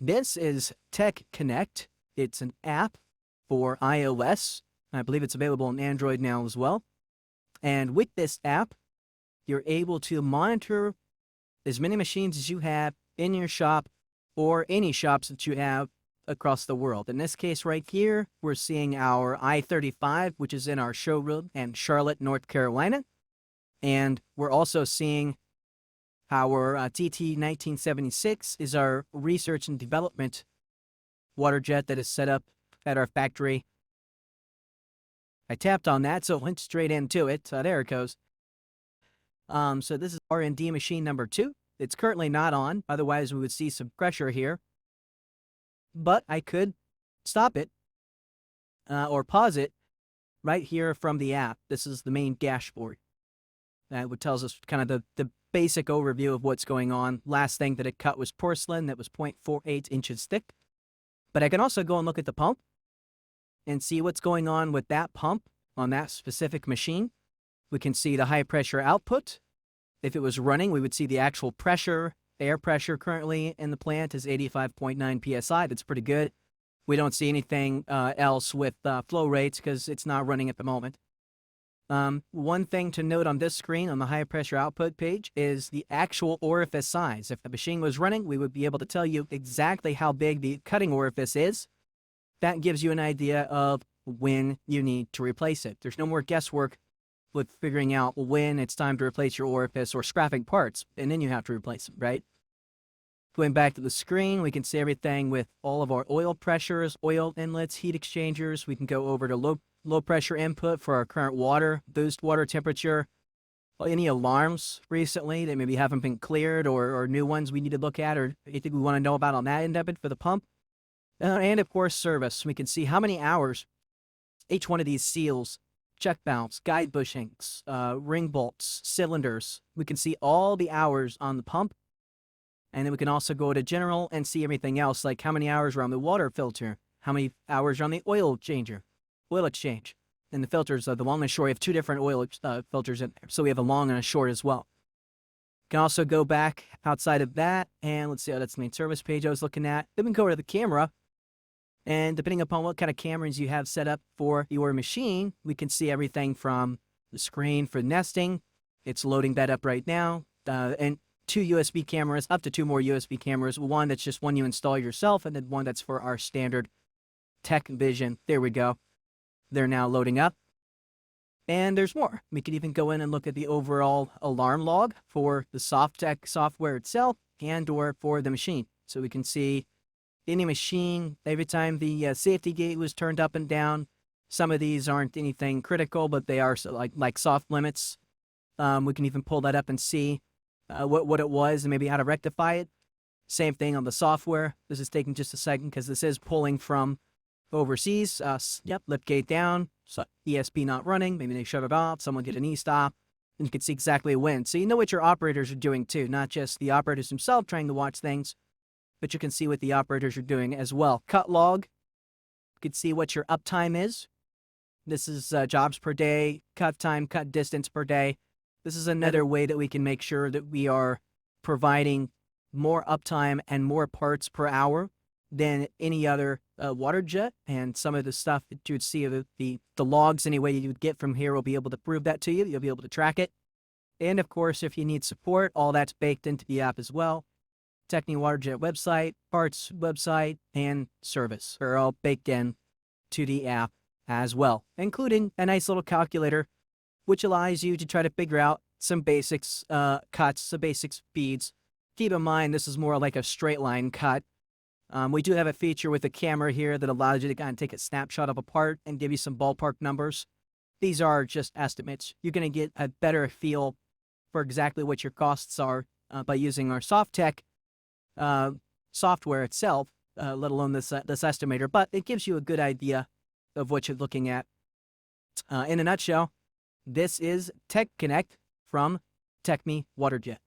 This is Tech Connect. It's an app for iOS. I believe it's available on Android now as well. And with this app, you're able to monitor as many machines as you have in your shop or any shops that you have across the world. In this case right here, we're seeing our i35, which is in our showroom in Charlotte, North Carolina. And we're also seeing our TT1976 is our research and development Waterjet that is set up at our factory. I tapped on that, so it went straight into it. There it goes. So this is R&D machine number 2. It's currently not on, otherwise we would see some pressure here. But I could stop it or pause it right here from the app. This is the main dashboard. That tells us kind of the basic overview of what's going on. Last thing that it cut was porcelain that was 0.48 inches thick. But I can also go and look at the pump and see what's going on with that pump on that specific machine. We can see the high pressure output. If it was running, we would see the actual pressure. Air pressure currently in the plant is 85.9 psi. That's pretty good. We don't see anything else with flow rates because it's not running at the moment. One thing to note on this screen on the high pressure output page is the actual orifice size. If the machine was running, we would be able to tell you exactly how big the cutting orifice is. That gives you an idea of when you need to replace it. There's no more guesswork with figuring out when it's time to replace your orifice or scrapping parts, and then you have to replace them, right? Going back to the screen, we can see everything with all of our oil pressures, oil inlets, heat exchangers. We can go over to low pressure input for our current water, boost water temperature. Any alarms recently that maybe haven't been cleared or new ones we need to look at or anything we want to know about on that end of it for the pump. And of course, service. We can see how many hours each one of these seals, check valves, guide bushings, ring bolts, cylinders. We can see all the hours on the pump. And then we can also go to general and see everything else, like how many hours are on the water filter, how many hours are on the oil exchange. And the filters are the long and short. We have 2 different oil filters in there. So we have a long and a short as well. Can also go back outside of that. And let's see, that's the main service page I was looking at. Then we can go to the camera. And depending upon what kind of cameras you have set up for your machine, we can see everything from the screen for nesting. It's loading that up right now. And 2 USB cameras, up to 2 more USB cameras. One that's just one you install yourself, and then one that's for our standard Tech Vision. There we go. They're now loading up. And there's more. We could even go in and look at the overall alarm log for the SoftTech software itself and or for the machine. So we can see any machine, every time the safety gate was turned up and down. Some of these aren't anything critical, but they are like soft limits. We can even pull that up and see what it was and maybe how to rectify it. Same thing on the software. This is taking just a second because this is pulling from overseas. Yep, lift gate down. So ESP not running. Maybe they shut it off. Someone did an e-stop. And you can see exactly when. So you know what your operators are doing too, not just the operators themselves trying to watch things, but you can see what the operators are doing as well. Cut log. You can see what your uptime is. This is jobs per day, cut time, cut distance per day. This is another way that we can make sure that we are providing more uptime and more parts per hour than any other Waterjet. And some of the stuff that you would see, the logs anyway you would get from here will be able to prove that to you. You'll be able to track it. And of course, if you need support, all that's baked into the app as well. Techni Waterjet website, parts website, and service are all baked in to the app as well, including a nice little calculator which allows you to try to figure out some basics cuts, some basic speeds. Keep in mind, this is more like a straight line cut. We do have a feature with a camera here that allows you to kind of take a snapshot of a part and give you some ballpark numbers. These are just estimates. You're going to get a better feel for exactly what your costs are by using our SoftTech software itself, let alone this estimator. But it gives you a good idea of what you're looking at. In a nutshell, this is Tech Connect from Techni Waterjet.